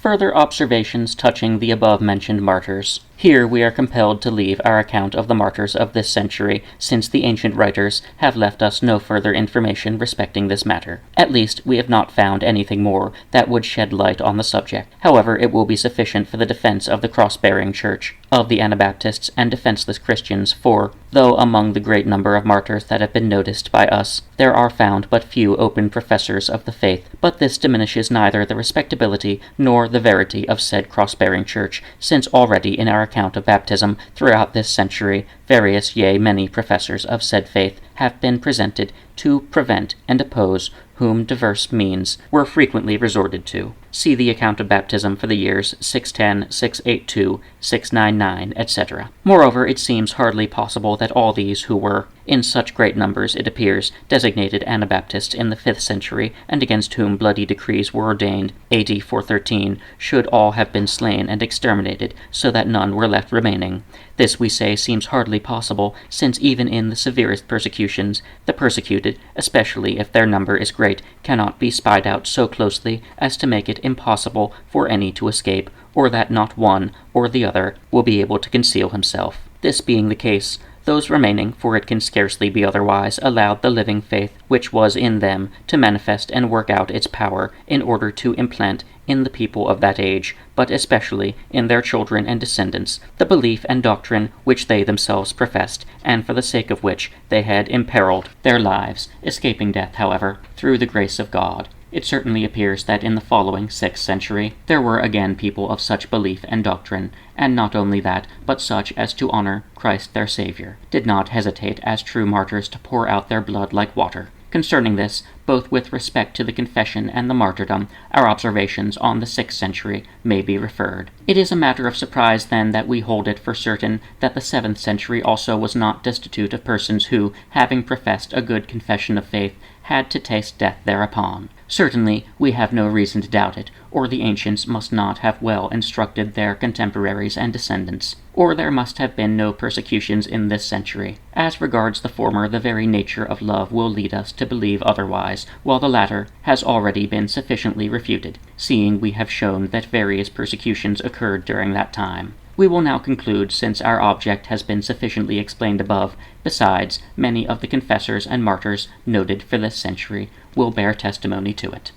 Further observations touching the above-mentioned martyrs. Here we are compelled to leave our account of the martyrs of this century, since the ancient writers have left us no further information respecting this matter. At least, we have not found anything more that would shed light on the subject. However, it will be sufficient for the defense of the cross-bearing Church, of the Anabaptists and defenseless Christians, for, though among the great number of martyrs that have been noticed by us, there are found but few open professors of the faith, but this diminishes neither the respectability nor the verity of said cross-bearing Church, since already in our account of baptism throughout this century, various, yea, many professors of said faith have been presented to prevent and oppose whom diverse means were frequently resorted to. See the account of baptism for the years 610, 682, 699, etc. Moreover, it seems hardly possible that all these who were, in such great numbers, it appears, designated Anabaptists in the 5th century, and against whom bloody decrees were ordained, AD 413, should all have been slain and exterminated, so that none were left remaining. This, we say, seems hardly possible, since even in the severest persecutions, the persecuted, especially if their number is great, cannot be spied out so closely as to make it impossible for any to escape, or that not one or the other will be able to conceal himself. This being the case, those remaining, for it can scarcely be otherwise, allowed the living faith which was in them to manifest and work out its power in order to implant in the people of that age, but especially in their children and descendants, the belief and doctrine which they themselves professed, and for the sake of which they had imperiled their lives, escaping death, however, through the grace of God. It certainly appears that in the following 6th century there were again people of such belief and doctrine, and not only that, but such as to honor Christ their Savior, did not hesitate as true martyrs to pour out their blood like water. Concerning this, both with respect to the confession and the martyrdom, our observations on the 6th century may be referred. It is a matter of surprise, then, that we hold it for certain that the 7th century also was not destitute of persons who, having professed a good confession of faith, had to taste death thereupon. Certainly, we have no reason to doubt it, or the ancients must not have well instructed their contemporaries and descendants, or there must have been no persecutions in this century. As regards the former, the very nature of love will lead us to believe otherwise, while the latter has already been sufficiently refuted, seeing we have shown that various persecutions occurred during that time. We will now conclude, since our object has been sufficiently explained above. Besides, many of the confessors and martyrs noted for this century will bear testimony to it.